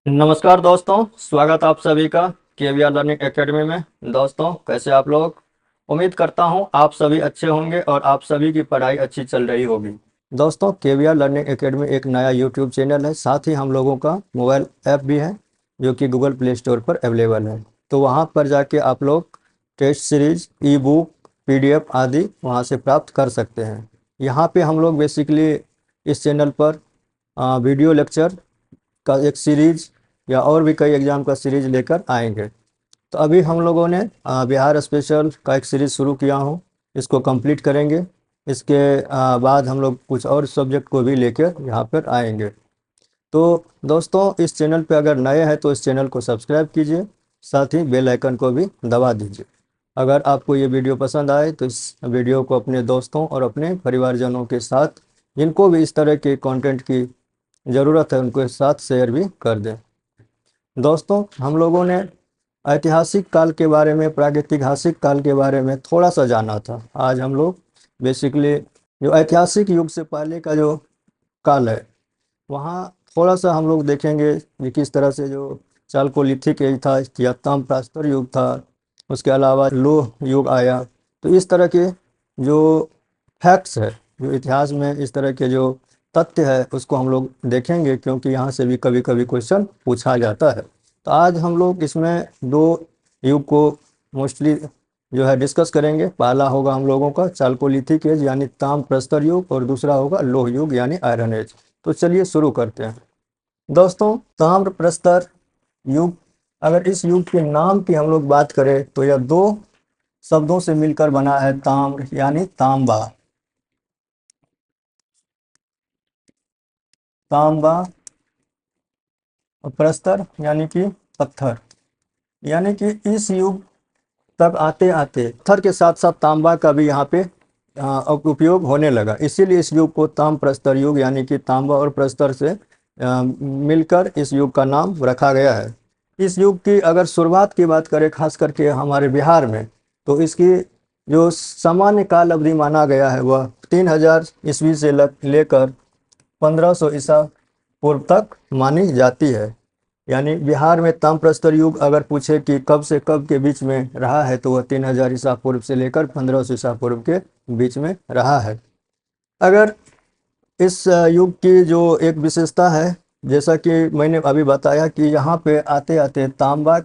नमस्कार दोस्तों, स्वागत आप सभी का केवीआर लर्निंग एकेडमी में। दोस्तों, कैसे आप लोग? उम्मीद करता हूं आप सभी अच्छे होंगे और आप सभी की पढ़ाई अच्छी चल रही होगी। दोस्तों, केवीआर लर्निंग एकेडमी एक नया यूट्यूब चैनल है, साथ ही हम लोगों का मोबाइल ऐप भी है जो कि गूगल प्ले स्टोर पर अवेलेबल है। तो वहां पर जाके आप लोग test series, e book, PDF आदि वहां से प्राप्त कर सकते हैं। यहाँ पे हम लोग बेसिकली इस चैनल पर वीडियो लेक्चर का एक सीरीज या और भी कई एग्जाम का सीरीज लेकर आएंगे। तो अभी हम लोगों ने बिहार स्पेशल का एक सीरीज शुरू किया हूँ, इसको कंप्लीट करेंगे। इसके बाद हम लोग कुछ और सब्जेक्ट को भी लेकर यहाँ पर आएंगे। तो दोस्तों, इस चैनल पे अगर नए हैं तो इस चैनल को सब्सक्राइब कीजिए, साथ ही बेल आइकन को भी दबा दीजिए। अगर आपको ये वीडियो पसंद आए तो इस वीडियो को अपने दोस्तों और अपने परिवारजनों के साथ, जिनको भी इस तरह के कंटेंट की ज़रूरत है, उनके साथ शेयर भी कर दें। दोस्तों, हम लोगों ने ऐतिहासिक काल के बारे में, प्रागैतिहासिक काल के बारे में थोड़ा सा जाना था। आज हम लोग बेसिकली जो ऐतिहासिक युग से पहले का जो काल है, वहाँ थोड़ा सा हम लोग देखेंगे कि किस तरह से जो चालकोलिथिक एज था या ताम्रपात्र युग था, उसके अलावा लोह युग आया। तो इस तरह के जो फैक्ट्स है, जो इतिहास में इस तरह के जो तथ्य है, उसको हम लोग देखेंगे, क्योंकि यहाँ से भी कभी कभी क्वेश्चन पूछा जाता है। तो आज हम लोग इसमें दो युग को मोस्टली जो है डिस्कस करेंगे। पहला होगा हम लोगों का चालकोलिथिक एज यानी ताम्रप्रस्तर युग, और दूसरा होगा लोह युग यानी आयरन एज। तो चलिए शुरू करते हैं। दोस्तों, ताम्रप्रस्तर युग, अगर इस युग के नाम की हम लोग बात करें तो यह दो शब्दों से मिलकर बना है। ताम्र यानी तांबा, तांबा, और प्रस्तर यानी कि पत्थर। यानी कि इस युग तक आते आते पत्थर के साथ साथ तांबा का भी यहाँ पे उपयोग होने लगा। इसीलिए इस युग को ताम्र प्रस्तर युग यानी कि तांबा और प्रस्तर से मिलकर इस युग का नाम रखा गया है। इस युग की अगर शुरुआत की बात करें, खास करके हमारे बिहार में, तो इसकी जो सामान्य काल अवधि माना गया है वह 3000 ईस्वी से लेकर 1500 ईसा पूर्व तक मानी जाती है। यानी बिहार में ताम्रप्रस्तर युग अगर पूछे कि कब से कब के बीच में रहा है, तो वह 3000 ईसा पूर्व से लेकर 1500 ईसा पूर्व के बीच में रहा है। अगर इस युग की जो एक विशेषता है, जैसा कि मैंने अभी बताया कि यहाँ पे आते आते तांबा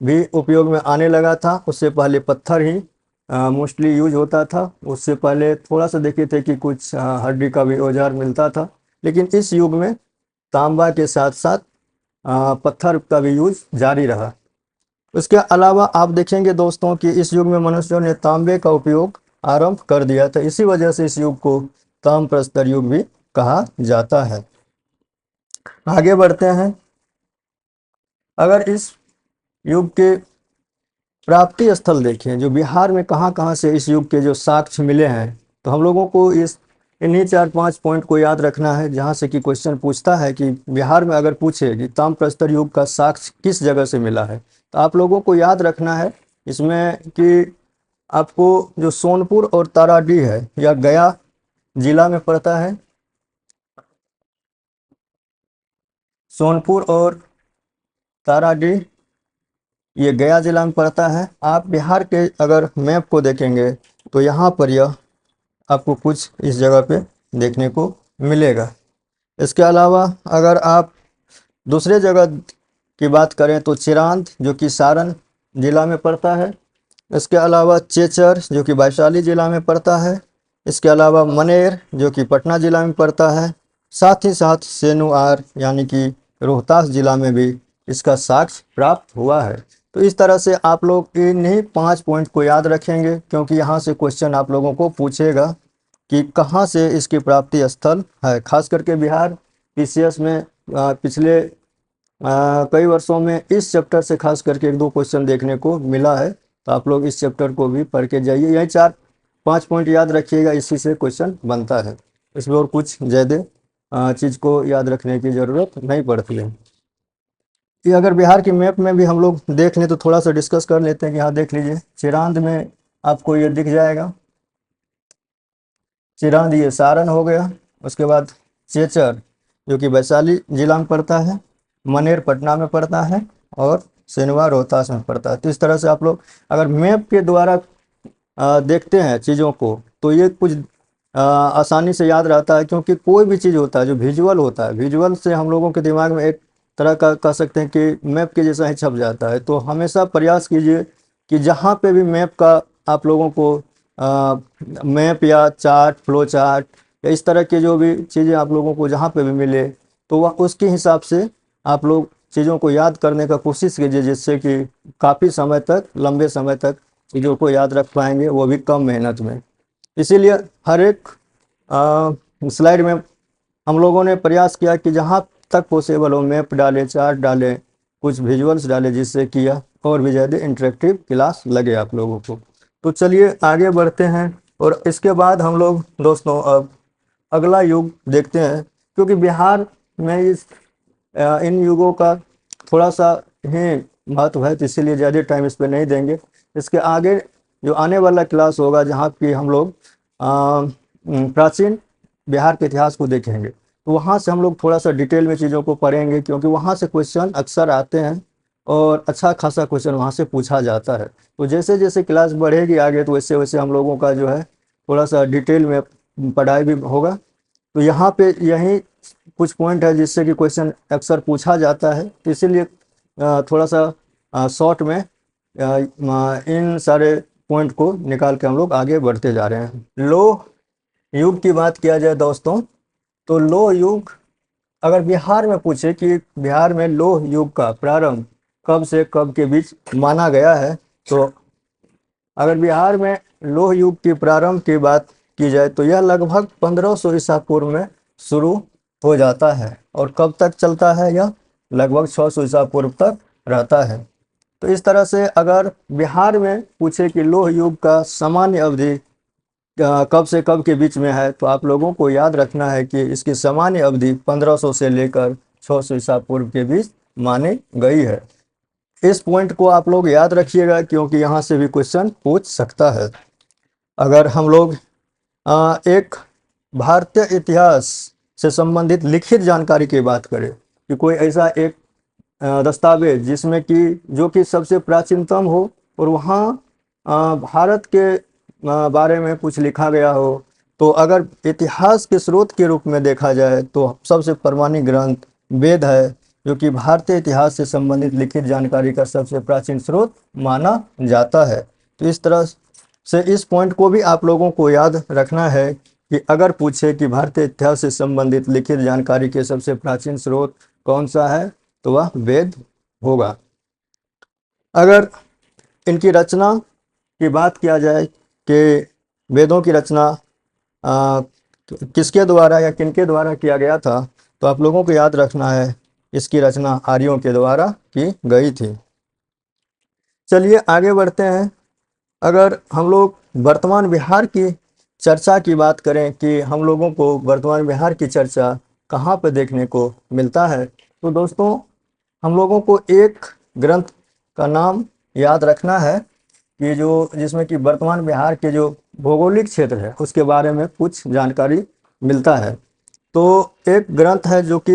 भी उपयोग में आने लगा था। उससे पहले पत्थर ही मोस्टली यूज होता था। उससे पहले थोड़ा सा देखे थे कि कुछ हड्डी का भी औजार मिलता था। लेकिन इस युग में तांबा के साथ साथ पत्थर का भी यूज जारी रहा। उसके अलावा आप देखेंगे दोस्तों कि इस युग में मनुष्यों ने तांबे का उपयोग आरंभ कर दिया था। इसी वजह से इस युग को ताम्रप्रस्तर युग भी कहा जाता है। आगे बढ़ते हैं। अगर इस युग के प्राप्ति स्थल देखें, जो बिहार में कहाँ कहाँ से इस युग के जो साक्ष्य मिले हैं, तो हम लोगों को इस इन्हीं 4-5 पॉइंट को याद रखना है, जहाँ से कि क्वेश्चन पूछता है कि बिहार में अगर पूछे कि ताम्रप्रस्तर युग का साक्ष्य किस जगह से मिला है, तो आप लोगों को याद रखना है इसमें कि आपको जो सोनपुर और ताराडीह है, या गया जिला में पड़ता है। सोनपुर और ताराडीह ये गया जिला में पड़ता है। आप बिहार के अगर मैप को देखेंगे तो यहाँ पर यह आपको कुछ इस जगह पे देखने को मिलेगा। इसके अलावा अगर आप दूसरे जगह की बात करें तो चिरांद, जो कि सारण जिला में पड़ता है। इसके अलावा चेचर, जो कि वैशाली जिला में पड़ता है। इसके अलावा मनेर, जो कि पटना जिला में पड़ता है। साथ ही साथ सेनुआर यानी कि रोहतास जिला में भी इसका साक्ष्य प्राप्त हुआ है। तो इस तरह से आप लोग इन्हीं 5 पॉइंट को याद रखेंगे, क्योंकि यहाँ से क्वेश्चन आप लोगों को पूछेगा कि कहाँ से इसकी प्राप्ति स्थल है। खास करके बिहार पीसीएस में पिछले कई वर्षों में इस चैप्टर से खास करके 1-2 क्वेश्चन देखने को मिला है। तो आप लोग इस चैप्टर को भी पढ़ के जाइए। यही 4-5 पॉइंट याद रखिएगा, इसी से क्वेश्चन बनता है। इसमें और कुछ ज़्यादा चीज़ को याद रखने की ज़रूरत नहीं पड़ती है। कि अगर बिहार की मैप में भी हम लोग देख लें तो थोड़ा सा डिस्कस कर लेते हैं कि यहाँ देख लीजिए, चिरांद में आपको ये दिख जाएगा। चिरांद ये सारण हो गया। उसके बाद चेचर, जो कि वैशाली जिला में पड़ता है। मनेर पटना में पड़ता है और सेनवा रोहतास में पड़ता है। तो इस तरह से आप लोग अगर मैप के द्वारा देखते हैं चीज़ों को तो ये कुछ आसानी से याद रहता है, क्योंकि कोई भी चीज़ होता है जो विजुअल होता है, विजुअल से हम लोगों के दिमाग में एक तरह का कह सकते हैं कि मैप के जैसा ही छप जाता है। तो हमेशा प्रयास कीजिए कि जहाँ पे भी मैप का आप लोगों को मैप या चार्ट, फ्लो चार्ट या इस तरह की जो भी चीज़ें आप लोगों को जहाँ पे भी मिले तो वह उसके हिसाब से आप लोग चीज़ों को याद करने का कोशिश कीजिए, जिससे कि काफ़ी समय तक, लंबे समय तक चीज़ों को याद रख पाएंगे, वो भी कम मेहनत में। इसीलिए हर एक स्लाइड में हम लोगों ने प्रयास किया कि जहाँ तक पॉसिबल हो मैप डालें, चार्ट डालें, कुछ विजुअल्स डालें, जिससे कि यह और भी ज़्यादा इंटरेक्टिव क्लास लगे आप लोगों को। तो चलिए आगे बढ़ते हैं और इसके बाद हम लोग दोस्तों अब अगला युग देखते हैं, क्योंकि बिहार में इन युगों का थोड़ा सा ही महत्व है, तो इसीलिए ज़्यादा टाइम इस पर नहीं देंगे। इसके आगे जो आने वाला क्लास होगा जहाँ की हम लोग प्राचीन बिहार के इतिहास को देखेंगे, तो वहाँ से हम लोग थोड़ा सा डिटेल में चीज़ों को पढ़ेंगे, क्योंकि वहाँ से क्वेश्चन अक्सर आते हैं और अच्छा खासा क्वेश्चन वहाँ से पूछा जाता है। तो जैसे जैसे क्लास बढ़ेगी आगे तो वैसे वैसे हम लोगों का जो है थोड़ा सा डिटेल में पढ़ाई भी होगा। तो यहाँ पे यही कुछ पॉइंट है जिससे कि क्वेश्चन अक्सर पूछा जाता है, तो इसीलिए थोड़ा सा शॉर्ट में इन सारे पॉइंट को निकाल के हम लोग आगे बढ़ते जा रहे हैं। लोह युग की बात किया जाए दोस्तों, तो लोह युग अगर बिहार में पूछे कि बिहार में लोह युग का प्रारंभ कब से कब के बीच माना गया है, तो अगर बिहार में लोह युग के प्रारंभ की बात की जाए तो यह लगभग 1500 ईसा पूर्व में शुरू हो जाता है और कब तक चलता है, यह लगभग 600 ईसा पूर्व तक रहता है। तो इस तरह से अगर बिहार में पूछे कि लोह युग का सामान्य अवधि कब से कब के बीच में है, तो आप लोगों को याद रखना है कि इसकी सामान्य अवधि 1500 से लेकर 600 ईसा पूर्व के बीच मानी गई है। इस पॉइंट को आप लोग याद रखिएगा, क्योंकि यहाँ से भी क्वेश्चन पूछ सकता है। अगर हम लोग एक भारतीय इतिहास से संबंधित लिखित जानकारी की बात करें कि कोई ऐसा एक दस्तावेज जिसमें कि जो कि सबसे प्राचीनतम हो और वहाँ भारत के बारे में कुछ लिखा गया हो, तो अगर इतिहास के स्रोत के रूप में देखा जाए तो सबसे प्रमाणिक ग्रंथ वेद है, जो कि भारतीय इतिहास से संबंधित लिखित जानकारी का सबसे प्राचीन स्रोत माना जाता है। तो इस तरह से इस पॉइंट को भी आप लोगों को याद रखना है कि अगर पूछे कि भारतीय इतिहास से संबंधित लिखित जानकारी के सबसे प्राचीन स्रोत कौन सा है, तो वह वेद होगा। अगर इनकी रचना की बात किया जाए कि वेदों की रचना किसके द्वारा या किनके द्वारा किया गया था, तो आप लोगों को याद रखना है इसकी रचना आर्यों के द्वारा की गई थी। चलिए आगे बढ़ते हैं। अगर हम लोग वर्तमान बिहार की चर्चा की बात करें कि हम लोगों को वर्तमान बिहार की चर्चा कहाँ पर देखने को मिलता है, तो दोस्तों हम लोगों को एक ग्रंथ का नाम याद रखना है कि जो जिसमें कि वर्तमान बिहार के जो भौगोलिक क्षेत्र है उसके बारे में कुछ जानकारी मिलता है। तो एक ग्रंथ है जो कि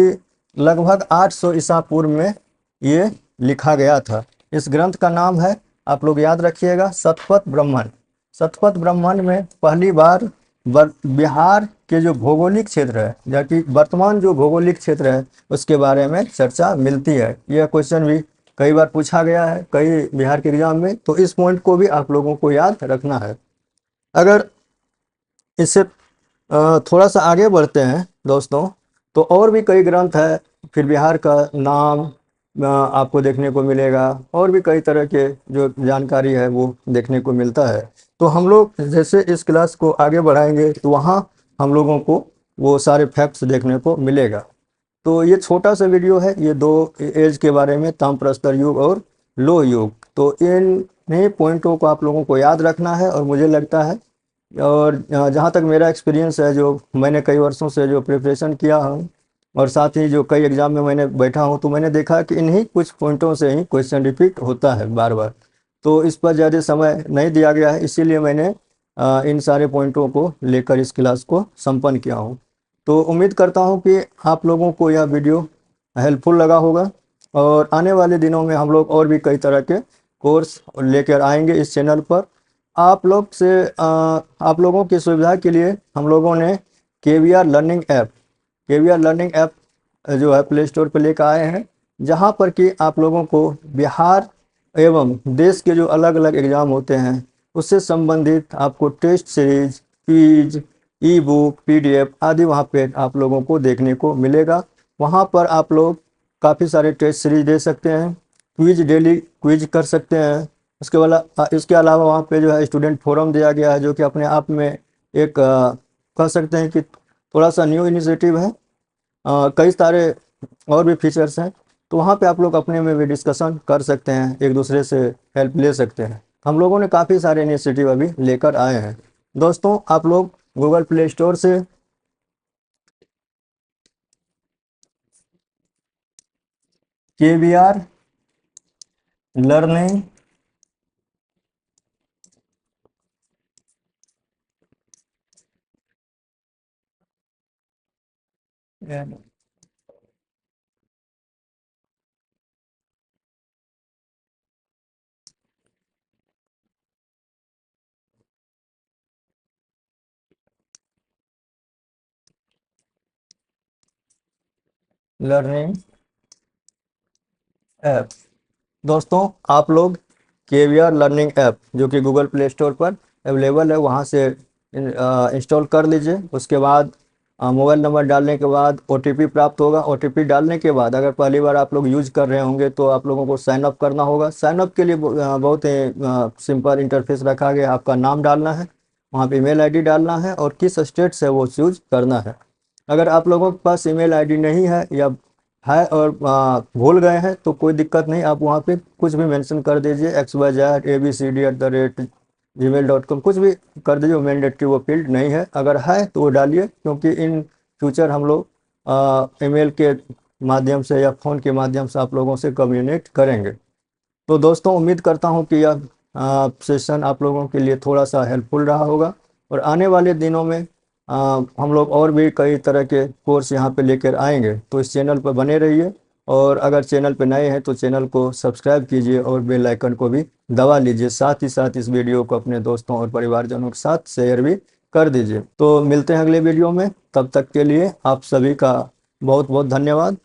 लगभग 800 ईसा पूर्व में ये लिखा गया था। इस ग्रंथ का नाम है, आप लोग याद रखिएगा, शतपथ ब्राह्मण। शतपथ ब्राह्मण में पहली बार बिहार के जो भौगोलिक क्षेत्र है, जबकि वर्तमान जो भौगोलिक क्षेत्र है उसके बारे में चर्चा मिलती है। यह क्वेश्चन भी कई बार पूछा गया है कई बिहार के एग्जाम में, तो इस पॉइंट को भी आप लोगों को याद रखना है। अगर इससे थोड़ा सा आगे बढ़ते हैं दोस्तों, तो और भी कई ग्रंथ है, फिर बिहार का नाम आपको देखने को मिलेगा और भी कई तरह के जो जानकारी है वो देखने को मिलता है। तो हम लोग जैसे इस क्लास को आगे बढ़ाएंगे तो वहाँ हम लोगों को वो सारे फैक्ट्स देखने को मिलेगा। तो ये छोटा सा वीडियो है, ये दो एज के बारे में, ताम्रप्रस्तर युग और लोह युग। तो इन पॉइंटों को आप लोगों को याद रखना है और मुझे लगता है, और जहाँ तक मेरा एक्सपीरियंस है, जो मैंने कई वर्षों से जो प्रिपरेशन किया हूँ और साथ ही जो कई एग्ज़ाम में मैंने बैठा हूँ, तो मैंने देखा कि इन्हीं कुछ पॉइंटों से ही क्वेश्चन रिपीट होता है बार बार। तो इस पर ज़्यादा समय नहीं दिया गया है, इसीलिए मैंने इन सारे पॉइंटों को लेकर इस क्लास को संपन्न किया हूँ। तो उम्मीद करता हूँ कि आप लोगों को यह वीडियो हेल्पफुल लगा होगा। और आने वाले दिनों में हम लोग और भी कई तरह के कोर्स लेकर आएंगे इस चैनल पर। आप लोगों की सुविधा के लिए हम लोगों ने केवीआर लर्निंग ऐप जो है प्ले स्टोर पर लेकर आए हैं, जहां पर कि आप लोगों को बिहार एवं देश के जो अलग अलग एग्ज़ाम होते हैं उससे संबंधित आपको test series, quiz, e book, PDF आदि वहाँ पे आप लोगों को देखने को मिलेगा। वहाँ पर आप लोग काफ़ी सारे टेस्ट सीरीज दे सकते हैं, क्विज डेली क्विज कर सकते हैं। इसके अलावा वहाँ पे जो है स्टूडेंट फोरम दिया गया है, जो कि अपने आप में एक कह सकते हैं कि थोड़ा सा न्यू इनिशिएटिव है। कई सारे और भी फीचर्स हैं, तो वहाँ पे आप लोग अपने में भी डिस्कशन कर सकते हैं, एक दूसरे से हेल्प ले सकते हैं। हम लोगों ने काफ़ी सारे इनिशिएटिव अभी लेकर आए हैं। दोस्तों, आप लोग गूगल प्ले स्टोर से केवीआर लर्निंग लर्निंग ऐप। दोस्तों, आप लोग केवीआर लर्निंग ऐप जो कि गूगल प्ले स्टोर पर अवेलेबल है, वहाँ से इंस्टॉल कर लीजिए। उसके बाद मोबाइल नंबर डालने के बाद ओटीपी प्राप्त होगा। ओटीपी डालने के बाद अगर पहली बार आप लोग यूज कर रहे होंगे तो आप लोगों को साइन अप करना होगा। साइन अप के लिए बहुत ही सिंपल इंटरफेस रखा गया है। आपका नाम डालना है, वहाँ पे ईमेल आईडी डालना है और किस स्टेट से वो चूज करना है। अगर आप लोगों के पास ईमेल आईडी नहीं है या है और भूल गए हैं तो कोई दिक्कत नहीं, आप वहाँ पे कुछ भी मेंशन कर दीजिए, xyz abcd@gmail.com कुछ भी कर दीजिए। मैंडेटरी वो फील्ड नहीं है, अगर है तो वो डालिए, क्योंकि इन फ्यूचर हम लोग ईमेल के माध्यम से या फ़ोन के माध्यम से आप लोगों से कम्युनिकेट करेंगे। तो दोस्तों, उम्मीद करता हूँ कि यह सेशन आप लोगों के लिए थोड़ा सा हेल्पफुल रहा होगा। और आने वाले दिनों में हम लोग और भी कई तरह के कोर्स यहाँ पे लेकर आएंगे, तो इस चैनल पर बने रहिए। और अगर चैनल पे नए हैं तो चैनल को सब्सक्राइब कीजिए और बेल आइकन को भी दबा लीजिए। साथ ही साथ इस वीडियो को अपने दोस्तों और परिवारजनों के साथ शेयर भी कर दीजिए। तो मिलते हैं अगले वीडियो में, तब तक के लिए आप सभी का बहुत बहुत धन्यवाद।